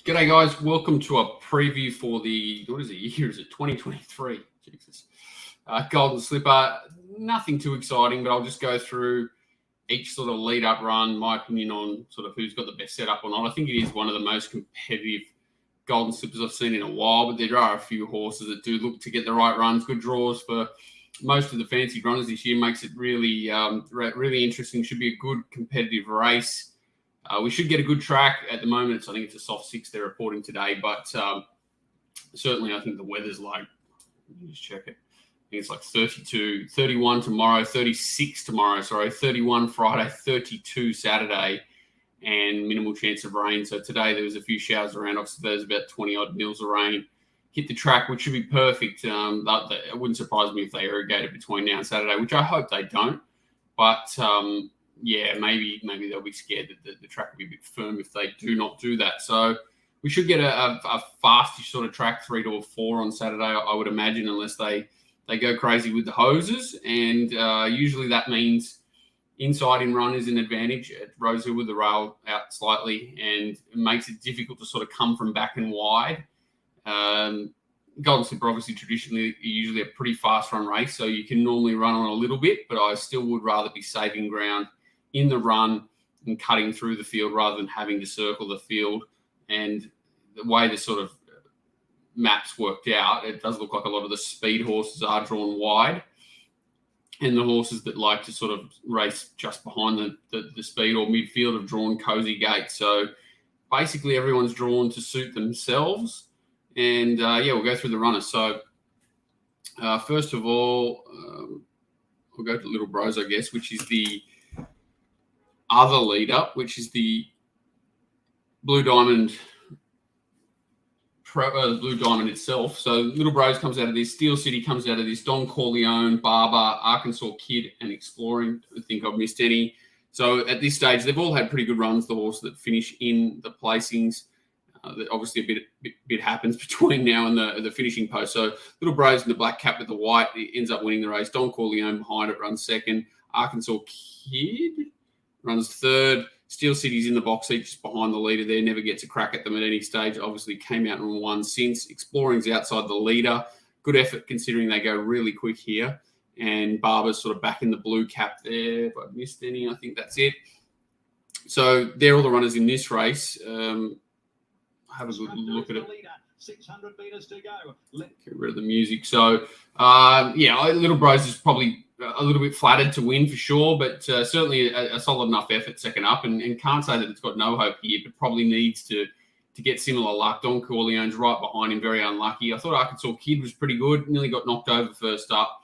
G'day, guys. Welcome to a preview for what is the year? Is it 2023? Jesus. Golden Slipper. Nothing too exciting, but I'll just go through each sort of lead-up run, my opinion on sort of who's got the best setup or not. I think it is one of the most competitive Golden Slippers I've seen in a while, but there are a few horses that do look to get the right runs, good draws for most of the fancy runners this year. Makes it really, really interesting. Should be a good competitive race. We should get a good track. At the moment, I think it's a soft 6 they're reporting today, but certainly I think the weather's like, let me just check it. I think it's like 32, 31 tomorrow, 36 tomorrow, 31 Friday, 32 Saturday, and minimal chance of rain. So today there was a few showers around. Obviously, there's about 20-odd mils of rain. Hit the track, which should be perfect. It wouldn't surprise me if they irrigate it between now and Saturday, which I hope they don't. But yeah, maybe they'll be scared that the track will be a bit firm if they do not do that. So we should get a fastish sort of track, 3 to 4 on Saturday, I would imagine, unless they go crazy with the hoses. And usually that means inside in run is an advantage at Rosehill with the rail out slightly, and it makes it difficult to sort of come from back and wide. Golden Slipper, obviously, traditionally, usually a pretty fast run race, so you can normally run on a little bit, but I still would rather be saving ground in the run and cutting through the field rather than having to circle the field. And the way the sort of maps worked out, it does look like a lot of the speed horses are drawn wide, and the horses that like to sort of race just behind the speed or midfield have drawn cozy gates. So basically everyone's drawn to suit themselves. And yeah, we'll go through the runners. So first of all, we'll go to Little Bros, I guess, which is the other leader, which is the Blue Diamond Blue Diamond itself. So Little Bros comes out of this, Steel City comes out of this, Don Corleone, Barber, Arkansas Kid, and Exploring. I think I've missed any. So at this stage, they've all had pretty good runs, the horse that finish in the placings. Obviously, a bit happens between now and the finishing post. So Little Bros in the black cap with the white, it ends up winning the race. Don Corleone behind it runs second. Arkansas Kid runs third. Steel City's in the box seat just behind the leader there. Never gets a crack at them at any stage. Obviously came out and won since. Exploring's outside the leader. Good effort considering they go really quick here. And Barber's sort of back in the blue cap there. If I've missed any, I think that's it. So they're all the runners in this race. Have a good look at it. 600 meters to go. Get rid of the music. So, yeah, Little Bros is probably a little bit flattered to win for sure, but certainly a solid enough effort second up, and can't say that it's got no hope here, but probably needs to get similar luck. Don Corleone's right behind him, very unlucky. I thought Arkansas Kid was pretty good, nearly got knocked over first up,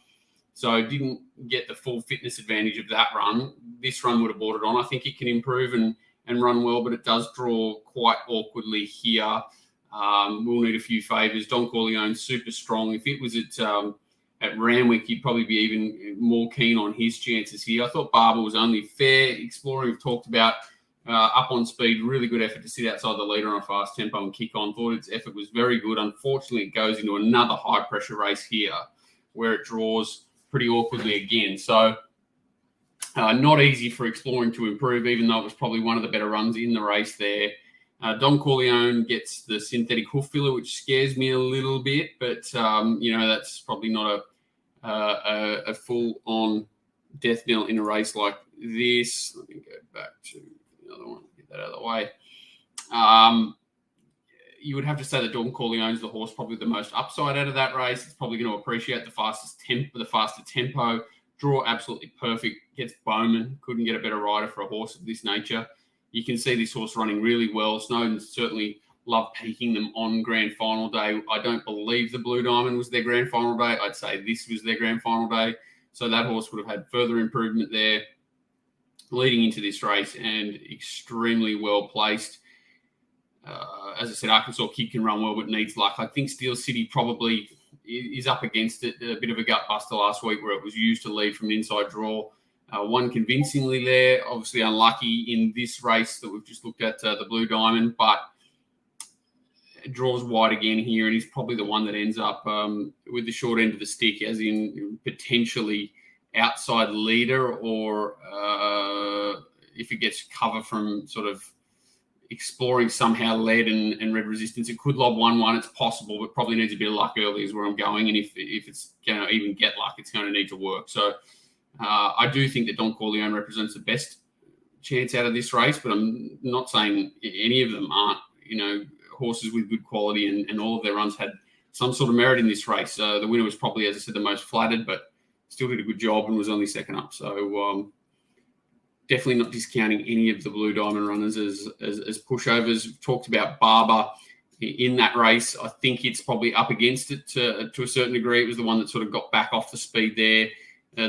so didn't get the full fitness advantage of that run. This run would have brought it on. I think it can improve and run well, but it does draw quite awkwardly here. We'll need a few favours. Don Corleone, super strong. If it was at Randwick, he'd probably be even more keen on his chances here. I thought Barber was only fair. Exploring, we've talked about, up on speed, really good effort to sit outside the leader on a fast tempo and kick on. Thought its effort was very good. Unfortunately, it goes into another high-pressure race here where it draws pretty awkwardly again. So not easy for Exploring to improve, even though it was probably one of the better runs in the race there. Don Corleone gets the synthetic hoof filler, which scares me a little bit, but you know, that's probably not a full-on death knell in a race like this. Let me go back to the other one, get that out of the way. You would have to say that Don Corleone is the horse probably the most upside out of that race. It's probably going to appreciate the faster tempo. Draw absolutely perfect. Gets Bowman. Couldn't get a better rider for a horse of this nature. You can see this horse running really well. Snowden certainly loved peaking them on grand final day. I don't believe the Blue Diamond was their grand final day. I'd say this was their grand final day. So that horse would have had further improvement there leading into this race, and extremely well placed. As I said, Arkansas Kid can run well, but needs luck. I think Steel City probably is up against it. A bit of a gut buster last week where it was used to lead from an inside draw. Won convincingly there. Obviously unlucky in this race that we've just looked at, the Blue Diamond, but it draws wide again here, and he's probably the one that ends up with the short end of the stick, as in potentially outside leader, or if it gets cover from sort of exploring somehow lead and red resistance. It could lob 1-1. It's possible, but probably needs a bit of luck early is where I'm going. And if it's going to even get luck, it's going to need to work. So I do think that Don Corleone represents the best chance out of this race, but I'm not saying any of them aren't, horses with good quality, and all of their runs had some sort of merit in this race. The winner was probably, as I said, the most flattered, but still did a good job and was only second up. So definitely not discounting any of the Blue Diamond runners as pushovers. We've talked about Barber in that race. I think it's probably up against it to a certain degree. It was the one that sort of got back off the speed there.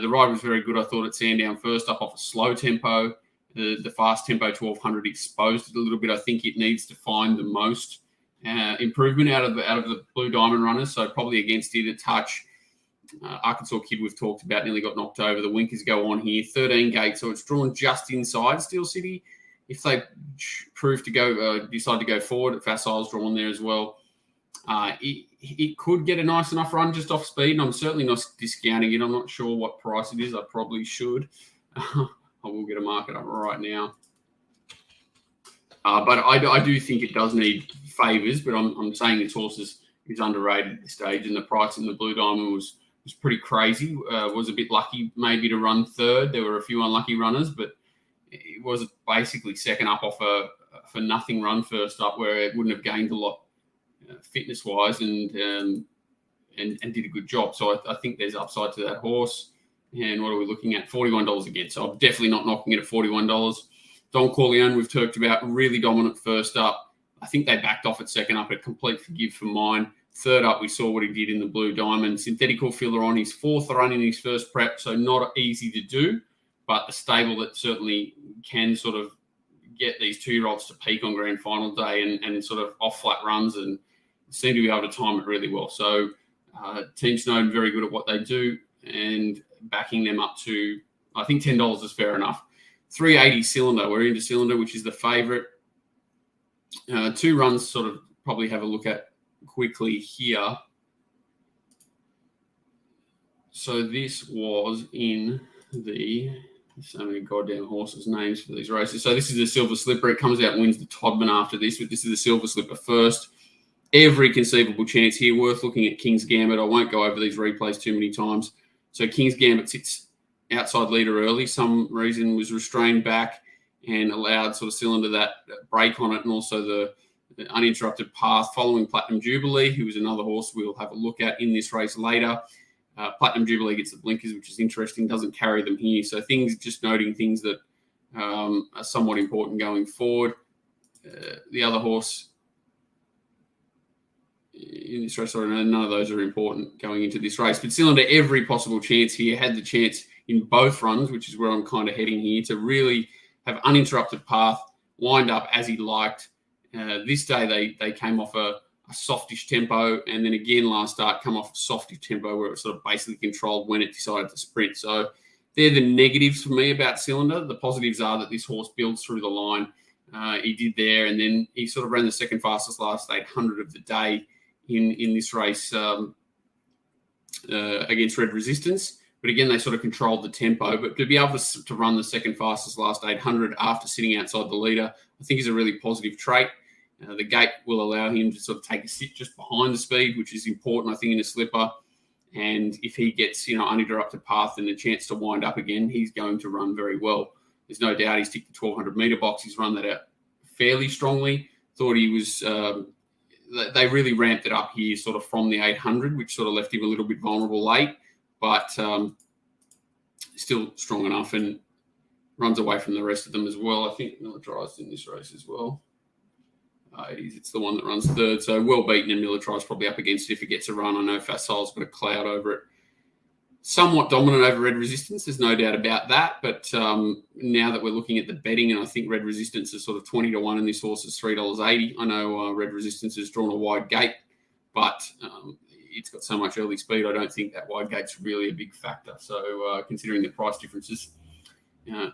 The ride was very good, I thought, at Sandown first up off a slow tempo. The fast tempo 1200 exposed it a little bit. I think it needs to find the most improvement out of the Blue Diamond runners. So probably against it a touch. Arkansas Kid we've talked about nearly got knocked over. The Winkers go on here, 13 gate, so it's drawn just inside Steel City. If they prove to go, decide to go forward, Facile's drawn there as well. It could get a nice enough run just off speed, and I'm certainly not discounting it. I'm not sure what price it is. I probably should. I will get a market up right now. But I do think it does need favours, but I'm saying this horse is underrated at this stage, and the price in the Blue Diamond was pretty crazy. Was a bit lucky maybe to run third. There were a few unlucky runners, but it was basically second up off a nothing run first up, where it wouldn't have gained a lot fitness wise, and did a good job. So I think there's upside to that horse. And what are we looking at? $41 again. So I'm definitely not knocking it at $41. Don Corleone, we've talked about, really dominant first up. I think they backed off at second up, a complete forgive for mine. Third up, we saw what he did in the Blue Diamond. Synthetical Filler on his fourth run in his first prep, so not easy to do, but a stable that certainly can sort of get these 2-year-olds to peak on grand final day and sort of off flat runs, and seem to be able to time it really well. So Team Snowden, very good at what they do, and backing them up to, I think $10 is fair enough. 380 Cylinder, we're into Cylinder, which is the favourite. 2 runs sort of probably have a look at quickly here. So this was in so many goddamn horses' names for these races. So this is the Silver Slipper. It comes out and wins the Todman after this, but this is the Silver Slipper first. Every conceivable chance here. Worth looking at King's Gambit. I won't go over these replays too many times. So King's Gambit sits outside leader early. Some reason was restrained back and allowed sort of Cylinder that break on it, and also the uninterrupted path following Platinum Jubilee, who was another horse we'll have a look at in this race later. Platinum Jubilee gets the blinkers, which is interesting, doesn't carry them here. So just noting things that are somewhat important going forward. The other horse in this race, sorry, none of those are important going into this race. But Cylinder, every possible chance here, had the chance in both runs, which is where I'm kind of heading here, to really have uninterrupted path, wind up as he liked. This day they came off a softish tempo, and then again last start come off a softish tempo where it was sort of basically controlled when it decided to sprint. So they're the negatives for me about Cylinder. The positives are that this horse builds through the line. He did there, and then he sort of ran the second fastest last 800 of the day in this race against Red Resistance. But again, they sort of controlled the tempo. But to be able to run the second fastest last 800 after sitting outside the leader, I think is a really positive trait. The gate will allow him to sort of take a sit just behind the speed, which is important, I think, in a slipper. And if he gets, uninterrupted path and a chance to wind up again, he's going to run very well. There's no doubt he's ticked the 1200-metre box. He's run that out fairly strongly. Thought he was... they really ramped it up here sort of from the 800, which sort of left him a little bit vulnerable late, but still strong enough and runs away from the rest of them as well. I think Militarized in this race as well. It's the one that runs third, so well beaten, and Militarized probably up against it if it gets a run. I know Facile's got a cloud over it. Somewhat dominant over Red Resistance, there's no doubt about that, but now that we're looking at the betting, and I think Red Resistance is sort of 20-1 and this horse is $3.80. I know Red Resistance has drawn a wide gate, but it's got so much early speed, I don't think that wide gate's really a big factor. So considering the price differences,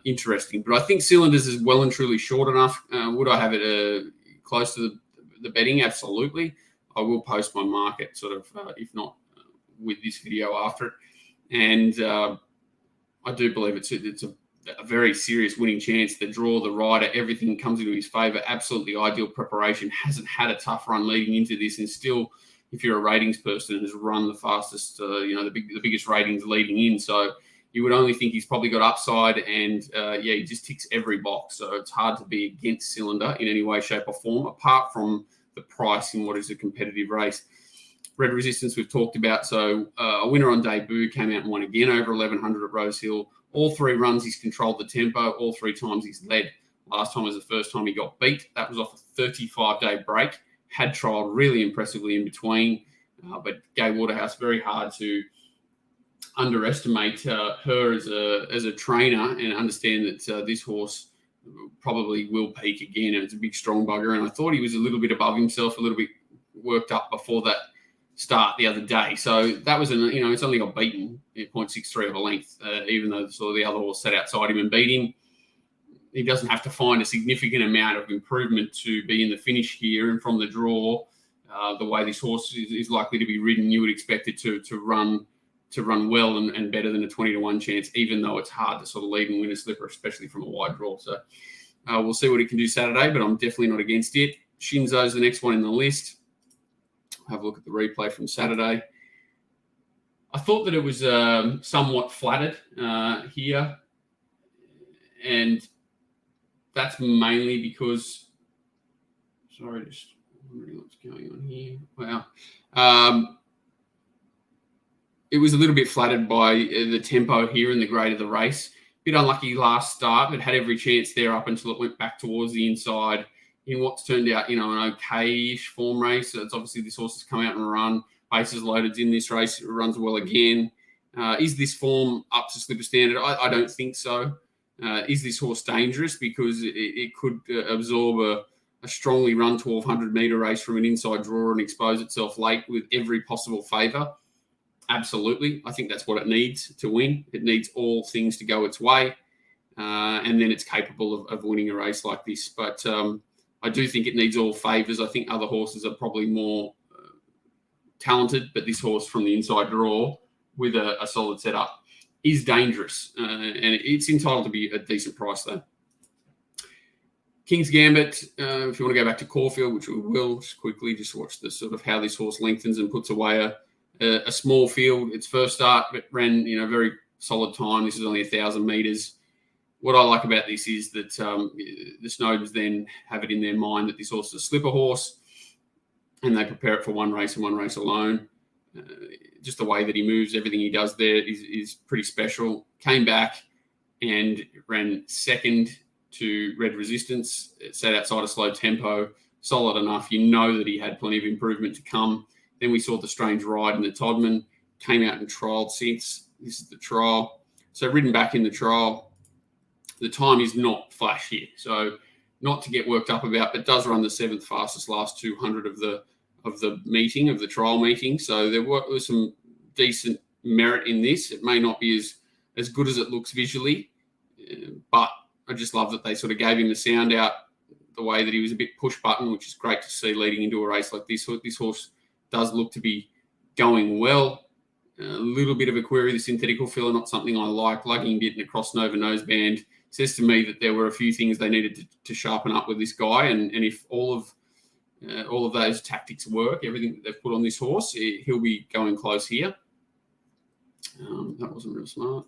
interesting. But I think Cylinders is well and truly short enough. Would I have it close to the betting? Absolutely. I will post my market sort of, if not with this video after it. And I do believe it's a very serious winning chance. The draw, the rider, everything comes into his favour. Absolutely ideal preparation. Hasn't had a tough run leading into this, and still, if you're a ratings person, has run the fastest, the biggest ratings leading in. So you would only think he's probably got upside, and he just ticks every box. So it's hard to be against Cylinder in any way, shape, or form, apart from the price in what is a competitive race. Red Resistance we've talked about. So a winner on debut, came out and won again over 1100 at Rosehill. All 3 runs he's controlled the tempo. All 3 times he's led. Last time was the first time he got beat. That was off a 35-day break. Had trialled really impressively in between. But Gai Waterhouse, very hard to underestimate her as a trainer, and understand that this horse probably will peak again. And it's a big, strong bugger. And I thought he was a little bit above himself, a little bit worked up before that start the other day. So that was, it's only got beaten at 0.63 of a length, even though sort of the other horse sat outside him and beat him. He doesn't have to find a significant amount of improvement to be in the finish here. And from the draw, the way this horse is likely to be ridden, you would expect it to run well and better than a 20-1 chance, even though it's hard to sort of lead and win a slipper, especially from a wide draw. So we'll see what he can do Saturday, but I'm definitely not against it. Shinzo's the next one in the list. Have a look at the replay from Saturday. I thought that it was somewhat flattered here, and that's mainly because, sorry, just wondering what's going on here. Wow. It was a little bit flattered by the tempo here and the grade of the race. Bit unlucky last start, but had every chance there up until it went back towards the inside in what's turned out, an okay-ish form race. So it's obviously this horse has come out and run. Bases loaded in this race. It runs well again. Is this form up to slipper standard? I don't think so. Is this horse dangerous? Because it could absorb a strongly run 1,200-metre race from an inside draw and expose itself late with every possible favour. Absolutely. I think that's what it needs to win. It needs all things to go its way. And then it's capable of winning a race like this. But I do think it needs all favours. I think other horses are probably more talented, but this horse from the inside draw with a solid setup is dangerous. And it's entitled to be a decent price, though. King's Gambit, if you want to go back to Caulfield, which we will, just quickly, just watch the sort of how this horse lengthens and puts away a small field. Its first start, it ran, very solid time. This is only 1,000 metres. What I like about this is that the Snowdens then have it in their mind that this horse is a slipper horse, and they prepare it for one race and one race alone. Just the way that he moves, everything he does there is pretty special. Came back and ran second to Red Resistance. It sat outside a slow tempo, solid enough. You know that he had plenty of improvement to come. Then we saw the Strange Ride in the Todman, came out and trialled since. This is the trial. So ridden back in the trial. The time is not flash here, so not to get worked up about, but does run the 7th fastest last 200 of the trial meeting. So there was some decent merit in this. It may not be as good as it looks visually, but I just love that they sort of gave him the sound out the way that he was a bit push button, which is great to see leading into a race like this. This horse does look to be going well. A little bit of a query, the synthetical filler, not something I like. Lugging bit and across Nova noseband says to me that there were a few things they needed to sharpen up with this guy. And if all of those tactics work, everything that they've put on this horse, he'll be going close here. That wasn't real smart.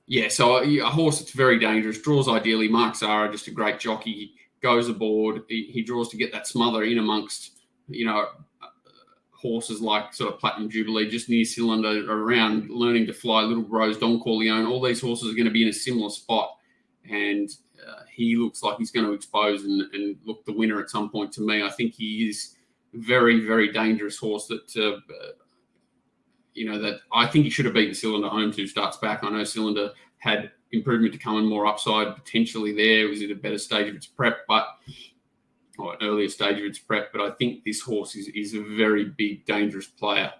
Yeah, so a horse that's very dangerous, draws ideally. Mark Zara, just a great jockey. He goes aboard. He draws to get that smother in amongst, horses like sort of Platinum Jubilee, just near Cylinder, around learning to fly, Little Rose, Don Corleone. All these horses are going to be in a similar spot. And he looks like he's going to expose and look the winner at some point to me. I think he is very, very dangerous horse that, that I think he should have beaten Cylinder home 2 starts back. I know Cylinder had improvement to come and more upside potentially there. It was at a better stage of its prep, or an earlier stage of its prep. But I think this horse is a very big, dangerous player.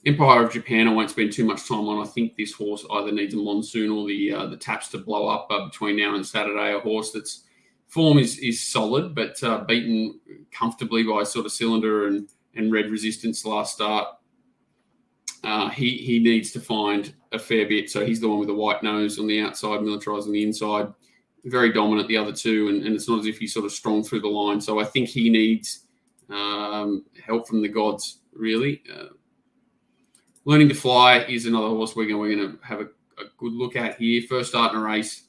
Empire of Japan, I won't spend too much time on. I think this horse either needs a monsoon or the taps to blow up between now and Saturday. A horse that's form is solid, but beaten comfortably by sort of Cylinder and Red Resistance last start. He needs to find a fair bit. So he's the one with the white nose on the outside, Militarized on the inside. Very dominant, the other two, and it's not as if he's sort of strong through the line. So I think he needs help from the gods, really. Learning to Fly is another horse we're going to have a good look at here. First start in a race.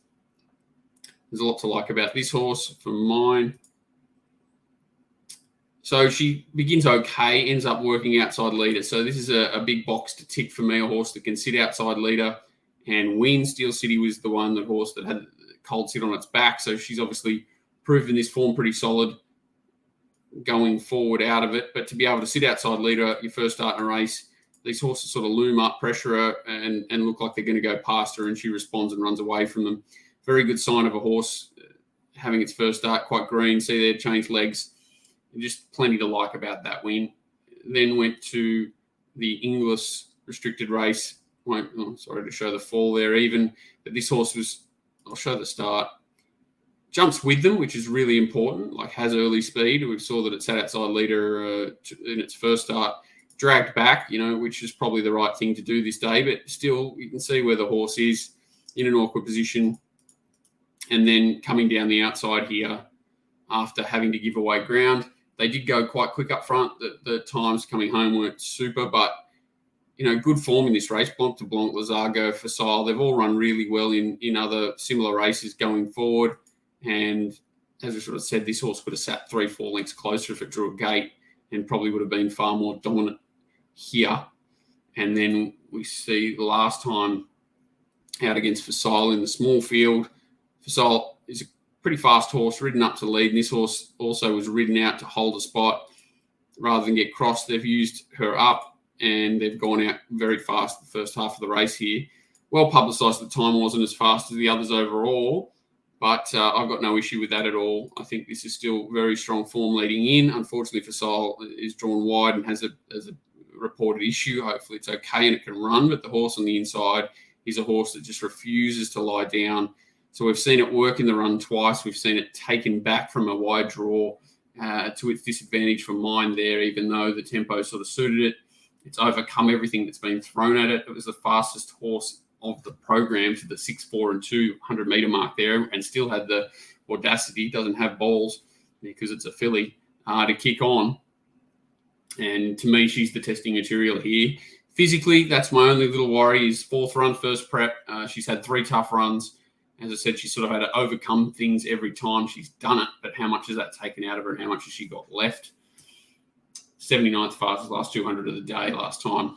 There's a lot to like about this horse from mine. So she begins okay, ends up working outside leader. So this is a big box to tick for me, a horse that can sit outside leader and win. Steel City was the horse that had Cold sit on its back. So she's obviously proven this form pretty solid going forward out of it. But to be able to sit outside leader, your first start in a race, these horses sort of loom up, pressure her, and look like they're going to go past her, and she responds and runs away from them. Very good sign of a horse having its first start, quite green. See there, changed legs. Just plenty to like about that win. Then went to the English restricted race. Sorry to show the fall there even. But this horse was, I'll show the start. Jumps with them, which is really important, like has early speed. We saw that it sat outside leader in its first start. Dragged back, which is probably the right thing to do this day. But still, you can see where the horse is in an awkward position. And then coming down the outside here after having to give away ground. They did go quite quick up front. The times coming home weren't super, but, good form in this race. Blanc de Blanc, Lazargo, Facile, they've all run really well in other similar races going forward. And as I sort of said, this horse could have sat 3-4 lengths closer if it drew a gate and probably would have been far more dominant here. And then we see the last time out against Facile in the small field. Facile is a pretty fast horse, ridden up to lead, and this horse also was ridden out to hold a spot rather than get crossed. They've used her up, and they've gone out very fast the first half of the race here. Well publicised, the time wasn't as fast as the others overall, but I've got no issue with that at all. I think this is still very strong form leading in. Unfortunately, Facile is drawn wide and has a reported issue. Hopefully it's okay and it can run, but the horse on the inside is a horse that just refuses to lie down. So we've seen it work in the run twice. We've seen it taken back from a wide draw to its disadvantage for mine there, even though the tempo sort of suited it. It's overcome everything that's been thrown at it. It was the fastest horse of the program to the 6'4" and 200 metre mark there, and still had the audacity, doesn't have balls because it's a filly, to kick on. And to me, she's the testing material here. Physically, that's my only little worry is fourth run, first prep. She's had 3 tough runs. As I said, she sort of had to overcome things every time she's done it, but how much has that taken out of her and how much has she got left? 79th fastest last 200 of the day last time.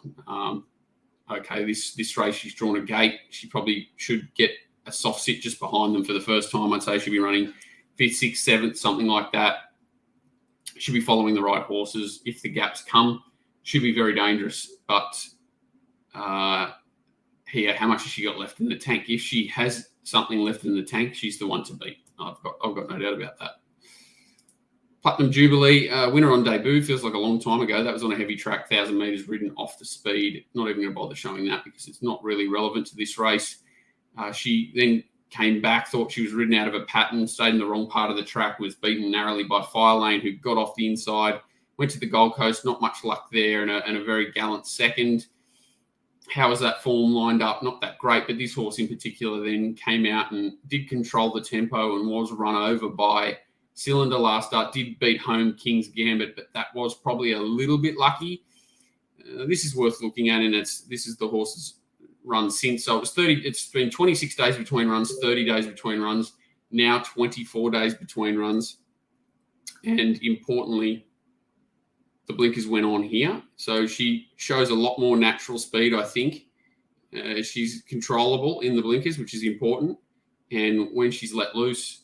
Okay, this race she's drawn a gate. She probably should get a soft sit just behind them for the first time. I'd say she'll be running 5th, 6th, 7th, something like that. She'll be following the right horses. If the gaps come, she'll be very dangerous. But here, how much has she got left in the tank? If she has something left in the tank, she's the one to beat. I've got no doubt about that. Platinum Jubilee, winner on debut, feels like a long time ago. That was on a heavy track, 1,000 metres ridden off the speed. Not even going to bother showing that because it's not really relevant to this race. She then came back, thought she was ridden out of a pattern, stayed in the wrong part of the track, was beaten narrowly by Firelane, who got off the inside, went to the Gold Coast, not much luck there, and a very gallant second. How was that form lined up? Not that great, but this horse in particular then came out and did control the tempo and was run over by Cylinder last start. Did beat home King's Gambit, but that was probably a little bit lucky. This is worth looking at, and this is the horse's run since. So it's been 26 days between runs, 30 days between runs, now 24 days between runs. And importantly, the blinkers went on here. So she shows a lot more natural speed, I think. She's controllable in the blinkers, which is important. And when she's let loose,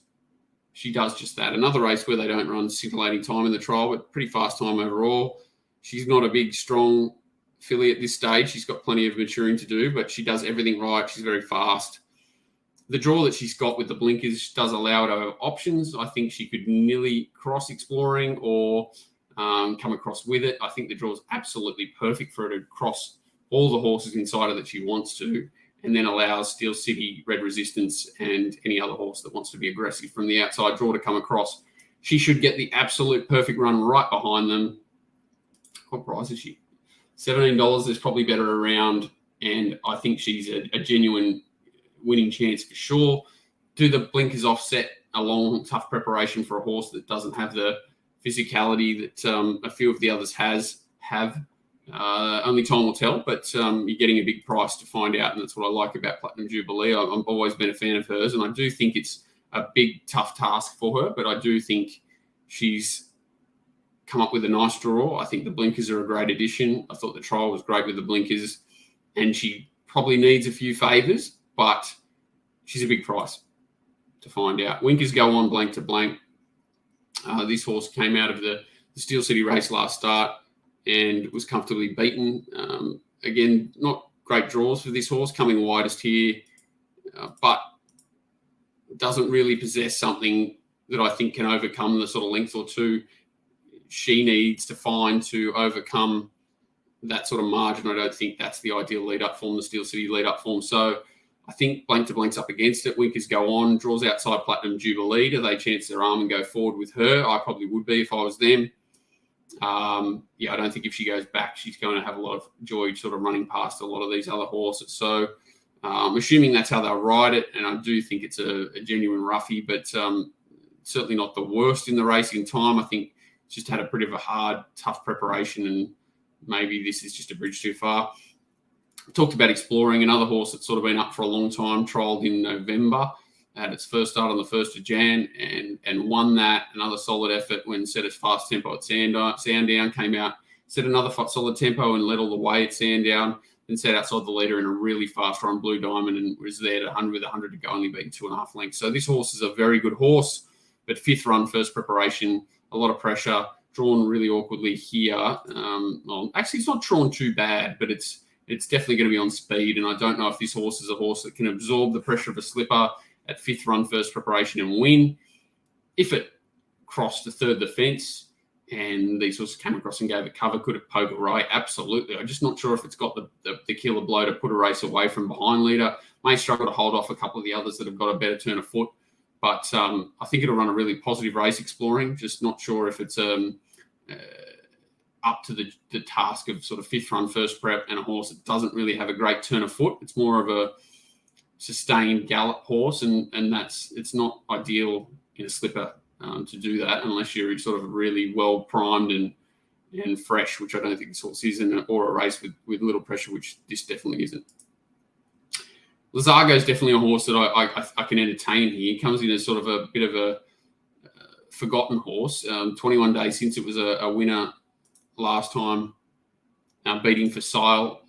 she does just that. Another race where they don't run scintillating time in the trial, but pretty fast time overall. She's not a big, strong filly at this stage. She's got plenty of maturing to do, but she does everything right. She's very fast. The draw that she's got with the blinkers does allow her to have options. I think she could nearly cross exploring or come across with it. I think the draw is absolutely perfect for her to cross all the horses inside her that she wants to, and then allows Steel City, Red Resistance, and any other horse that wants to be aggressive from the outside draw to come across. She should get the absolute perfect run right behind them. What price is she? $17 is probably better around, and I think she's a genuine winning chance for sure. Do the blinkers offset a long, tough preparation for a horse that doesn't have the physicality that a few of the others have? Only time will tell, but you're getting a big price to find out, and that's what I like about Platinum Jubilee. I've always been a fan of hers, and I do think it's a big, tough task for her, but I do think she's come up with a nice draw. I think the blinkers are a great addition. I thought the trial was great with the blinkers, and she probably needs a few favours, but she's a big price to find out. Winkers go on blank to blank. This horse came out of the Steel City race last start and was comfortably beaten. Again, not great draws for this horse, coming widest here, but doesn't really possess something that I think can overcome the sort of length or two she needs to find to overcome that sort of margin. I don't think that's the ideal lead-up form, the Steel City lead-up form. So I think blank to blank's up against it. Winkers go on, draws outside Platinum Jubilee. Do they chance their arm and go forward with her? I probably would be if I was them. I don't think if she goes back, she's going to have a lot of joy sort of running past a lot of these other horses. So I'm assuming that's how they'll ride it, and I do think it's a genuine roughie, but certainly not the worst in the racing time. I think it's just had a pretty of a hard, tough preparation, and maybe this is just a bridge too far. Talked about Exploring, another horse that's sort of been up for a long time, trialled in November, had its first start on the 1st of Jan and won that. Another solid effort when set its fast tempo at Sandown, came out, set another solid tempo and led all the way at Sandown, then set outside the leader in a really fast run, Blue Diamond, and was there at 100 with 100 to go, only beating 2.5 lengths. So this horse is a very good horse, but 5th run, first preparation, a lot of pressure, drawn really awkwardly here. Well, actually, it's not drawn too bad, but it's definitely going to be on speed, and I don't know if this horse is a horse that can absorb the pressure of a slipper at 5th run, first preparation and win. If it crossed the 3rd the fence and these horses came across and gave it cover, could it poke it right? Absolutely. I'm just not sure if it's got the killer blow to put a race away from behind leader. May struggle to hold off a couple of the others that have got a better turn of foot, but I think it'll run a really positive race, Exploring. Just not sure if it's up to the task of sort of 5th run, first prep, and a horse that doesn't really have a great turn of foot. It's more of a sustained gallop horse, and it's not ideal in a slipper to do that unless you're sort of really well primed and fresh, which I don't think this horse is, or a race with little pressure, which this definitely isn't. Lazargo is definitely a horse that I can entertain here. He comes in as sort of a bit of a forgotten horse. 21 days since it was a winner last time, beating Facile.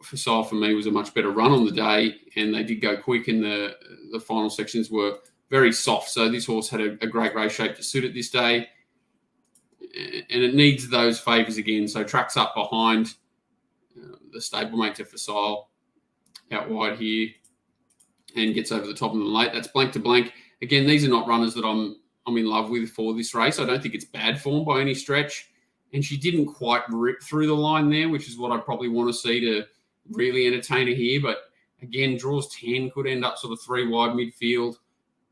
Facile for me was a much better run on the day, and they did go quick, and the final sections were very soft. So this horse had a great race shape to suit it this day, and it needs those favours again. So tracks up behind the stablemate to Facile out wide here, and gets over the top of them late. That's blank to blank. Again, these are not runners that I'm in love with for this race. I don't think it's bad form by any stretch. And she didn't quite rip through the line there, which is what I probably want to see to really entertain her here. But again, draws 10, could end up sort of 3 wide midfield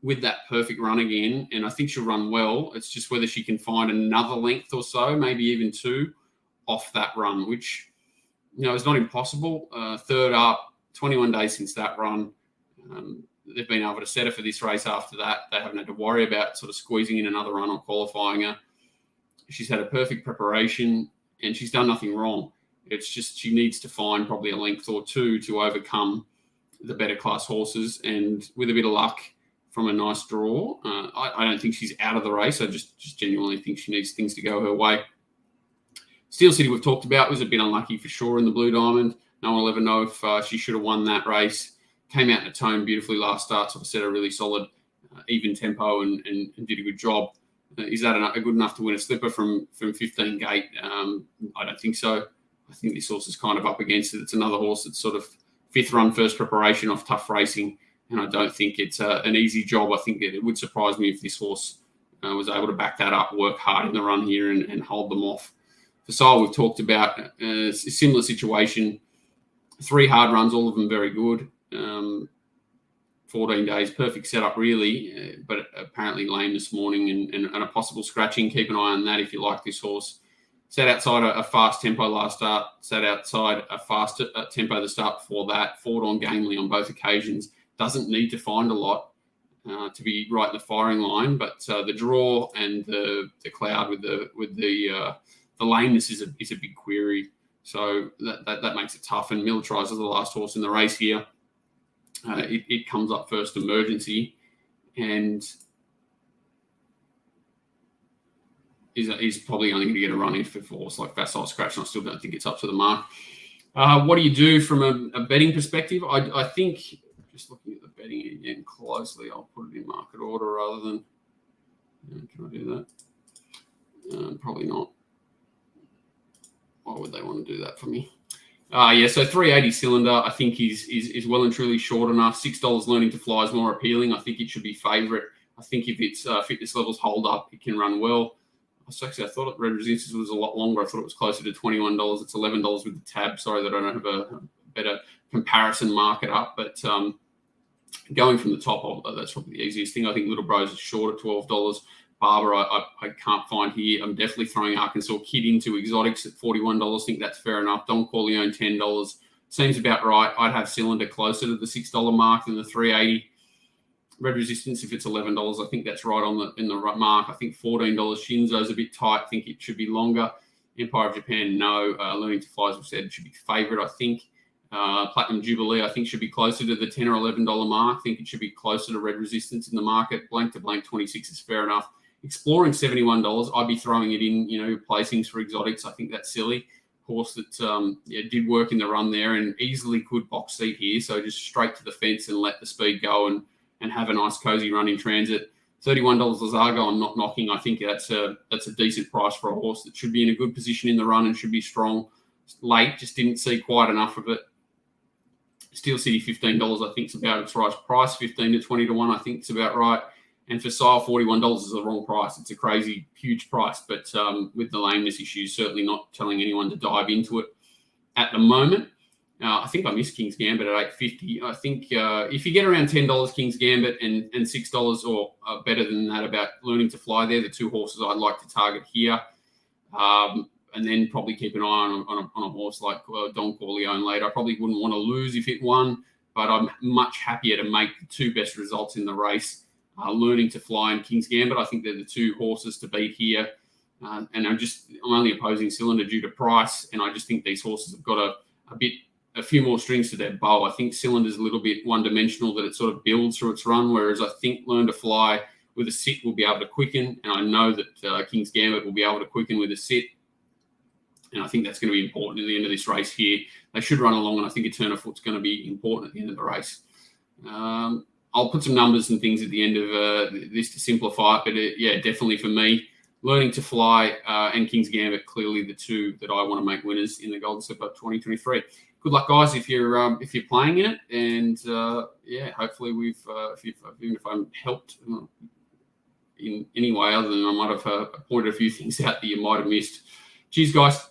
with that perfect run again. And I think she'll run well. It's just whether she can find another length or so, maybe even 2 off that run, which, is not impossible. 3rd up, 21 days since that run. They've been able to set her for this race after that. They haven't had to worry about sort of squeezing in another run or qualifying her. She's had a perfect preparation, and she's done nothing wrong. It's just she needs to find probably a length or 2 to overcome the better class horses. And with a bit of luck from a nice draw, I don't think she's out of the race. I just genuinely think she needs things to go her way. Steel City, we've talked about, was a bit unlucky for sure in the Blue Diamond. No one will ever know if she should have won that race. Came out in a tone beautifully last start, so I set a really solid, even tempo and did a good job. Is that a good enough to win a slipper from 15 gate? I don't think so. I think this horse is kind of up against it. It's another horse that's sort of 5th run, first preparation off tough racing, and I don't think it's an easy job. I think it would surprise me if this horse was able to back that up, work hard in the run here and hold them off. Facile, we've talked about, a similar situation. 3 hard runs, all of them very good. 14 days, perfect setup really, but apparently lame this morning and a possible scratching. Keep an eye on that if you like this horse. Sat outside a fast tempo last start, sat outside a fast tempo the start before that, fought on gamely on both occasions. Doesn't need to find a lot to be right in the firing line, but the draw and the cloud with the lameness is a big query. So that makes it tough. And Militarize is the last horse in the race here. It comes up first emergency, and is probably only going to get a run if a horse like Facile Scratch, and I still don't think it's up to the mark. What do you do from a betting perspective? I think, just looking at the betting again closely, I'll put it in market order rather than, can I do that? Probably not. Why would they want to do that for me? So 380 cylinder, I think is well and truly short enough. $6 Learning to Fly is more appealing. I think it should be favourite. I think if its fitness levels hold up, it can run well. Actually, I thought Red Resistance was a lot longer. I thought it was closer to $21. It's $11 with the tab. Sorry that I don't have a better comparison market up, but going from the top, that's probably the easiest thing. I think Little Bros is short at $12. Barber, I can't find here. I'm definitely throwing Arkansas Kid into exotics at $41. I think that's fair enough. Don Corleone, $10. Seems about right. I'd have Cylinder closer to the $6 mark than the 380. Red Resistance, if it's $11, I think that's right in the mark. I think $14. Shinzo's a bit tight. I think it should be longer. Empire of Japan, no. Learning to Fly, as we said, it should be favourite, I think. Platinum Jubilee, I think, should be closer to the $10 or $11 mark. I think it should be closer to Red Resistance in the market. Blank to Blank, 26 is fair enough. Exploring, $71. I'd be throwing it in, placings for exotics. I think that's silly. Horse that did work in the run there and easily could box seat here. So just straight to the fence and let the speed go and have a nice cozy run in transit. $31 Lazargo, I'm not knocking. I think that's a decent price for a horse that should be in a good position in the run and should be strong. Late, just didn't see quite enough of it. Steel City, $15, I think, is about its right price. 15 to 20 to 1, I think it's about right. And for Sile, $41 is the wrong price. It's a crazy, huge price, but with the lameness issues, certainly not telling anyone to dive into it at the moment. I think I missed King's Gambit at $8.50. I think if you get around $10 King's Gambit and $6 or better than that about Learning to Fly, they're the two horses I'd like to target here. And then probably keep an eye on a horse like Don Corleone later. I probably wouldn't want to lose if it won, but I'm much happier to make the two best results in the race. Learning to Fly and King's Gambit, I think they're the two horses to beat here. And I'm only opposing Cylinder due to price, and I just think these horses have got a few more strings to their bow. I think Cylinder's a little bit one-dimensional, that it sort of builds through its run, whereas I think Learn to Fly with a sit will be able to quicken, and I know that King's Gambit will be able to quicken with a sit, and I think that's going to be important at the end of this race here. They should run along, and I think a turn of foot's going to be important at the end of the race. I'll put some numbers and things at the end of this to simplify it, but definitely for me, Learning to Fly and King's Gambit, clearly the two that I want to make winners in the Golden Slipper 2023. Good luck, guys, if you're playing in it, and hopefully even if I'm helped in any way other than I might have pointed a few things out that you might have missed. Cheers, guys.